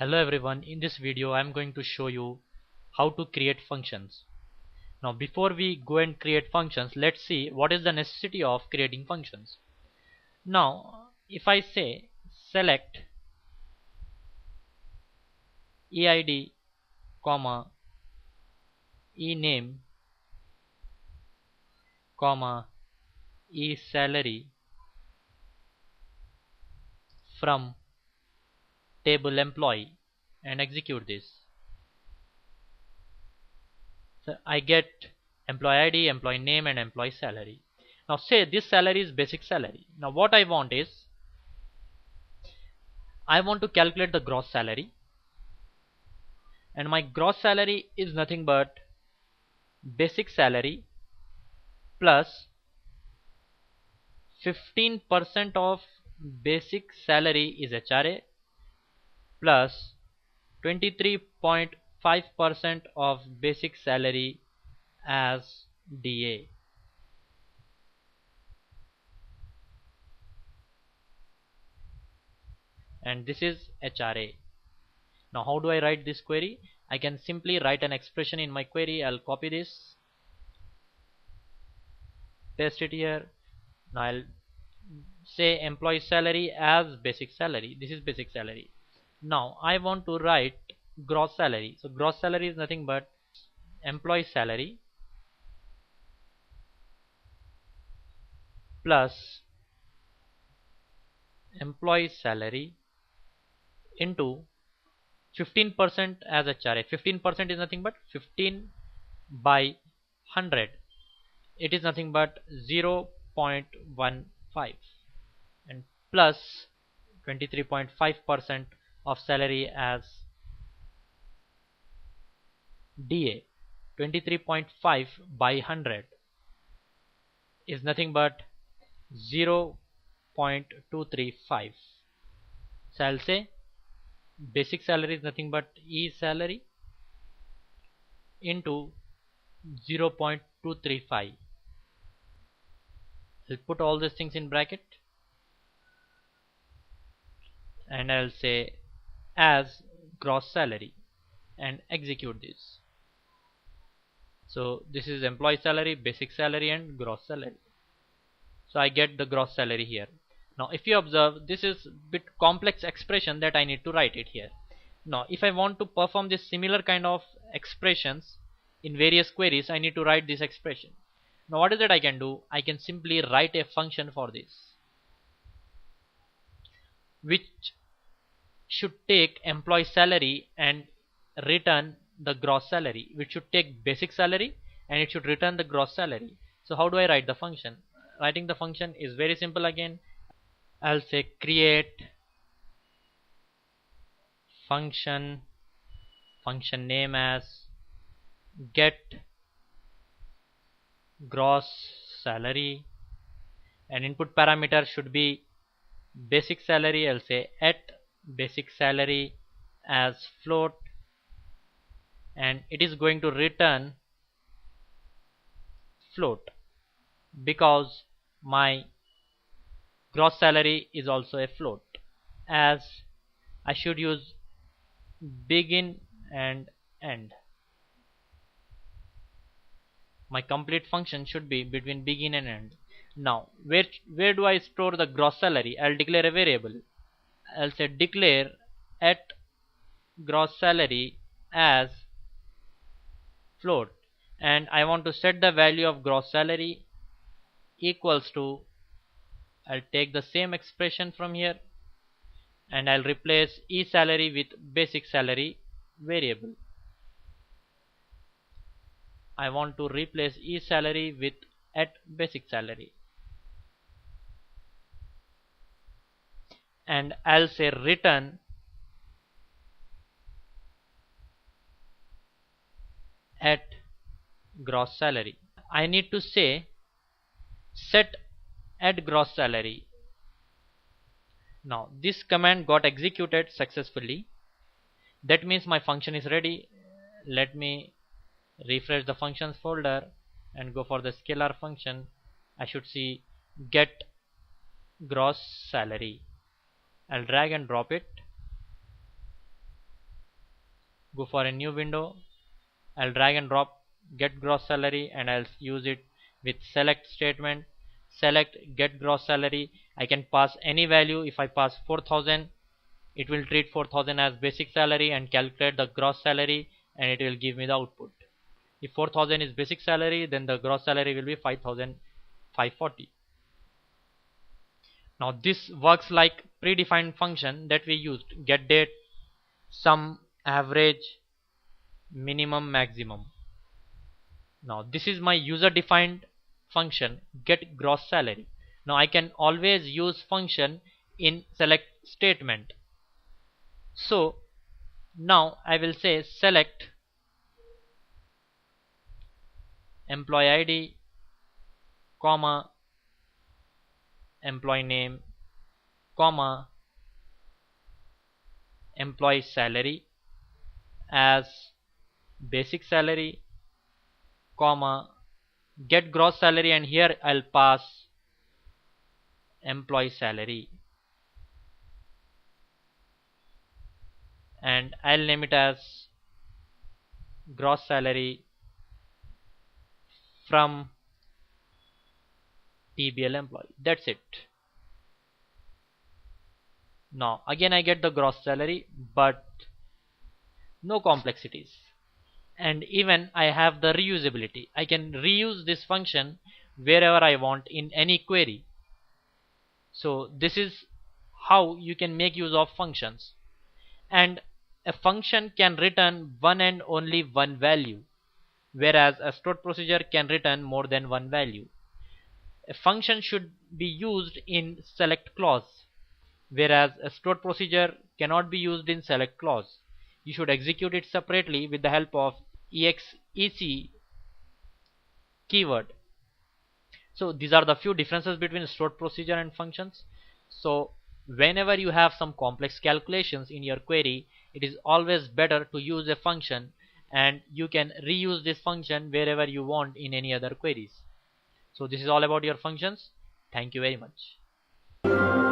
Hello everyone, in this video I am going to show you how to create functions. Now before we go and create functions, let's see what is the necessity of creating functions. Now if I say select eid comma ename comma esalary from table employee and execute this, so I get employee ID, employee name and employee salary. Now say this salary is basic salary. Now what I want is I want to calculate the gross salary, and my gross salary is nothing but basic salary plus 15% of basic salary is HRA plus 23.5% of basic salary as DA. And this is HRA. Now how do I write this query? I can simply write an expression in my query. I'll copy this, paste it here. Now I'll say employee salary as basic salary. This is basic salary. Now I want to write gross salary. So gross salary is nothing but employee salary plus employee salary into 15% as HRA. 15% is nothing but 15 by 100. It is nothing but 0.15 and plus 23.5% of salary as DA. 23.5 by 100 is nothing but 0.235. So I'll say basic salary is nothing but E salary into 0.235. I'll put all these things in bracket and I'll say as gross salary and execute this. So this is employee salary, basic salary and gross salary. So I get the gross salary here. Now if you observe, this is a bit complex expression that I need to write it here. Now if I want to perform this similar kind of expressions in various queries, I need to write this expression. Now what is that I can do? I can simply write a function for this, which should take employee salary and return the gross salary, which should take basic salary and it should return the gross salary. So how do I write the function? Writing the function is very simple. Again I'll say create function name as get gross salary, and input parameter should be basic salary. I'll say at basic salary as float, and it is going to return float because my gross salary is also a float, as I should use begin and end. My complete function should be between begin and end. Now where do I store the gross salary? I'll declare a variable. I'll say declare at gross salary as float, and I want to set the value of gross salary equals to, I'll take the same expression from here and I'll replace E salary with basic salary variable. I want to replace E salary with at basic salary, and I'll say return at gross salary. I need to say set at gross salary. Now this command got executed successfully. That means my function is ready. Let me refresh the functions folder and go for the scalar function. I should see get gross salary. I'll drag and drop it go for a new window. I'll drag and drop get gross salary and I'll use it with select statement. Select get gross salary. I can pass any value. If I pass 4,000, it will treat 4,000 as basic salary and calculate the gross salary, and it will give me the output. If 4,000 is basic salary, then the gross salary will be 5,540. Now this works like predefined function that we used: get date, sum, average, minimum, maximum. Now this is my user defined function get gross salary. Now I can always use function in select statement. So now I will say select employee ID, comma, employee name, comma, employee salary as basic salary, comma, get gross salary, and here I'll pass employee salary and I'll name it as gross salary from TBL employee. That's it. Now again I get the gross salary, but no complexities, and even I have the reusability. I can reuse this function wherever I want in any query. So this is how you can make use of functions. And a function can return one and only one value, whereas a stored procedure can return more than one value. A function should be used in select clause, whereas a stored procedure cannot be used in select clause. You should execute it separately with the help of exec keyword. So these are the few differences between stored procedure and functions. So whenever you have some complex calculations in your query, it is always better to use a function, and you can reuse this function wherever you want in any other queries. So this is all about your functions. Thank you very much.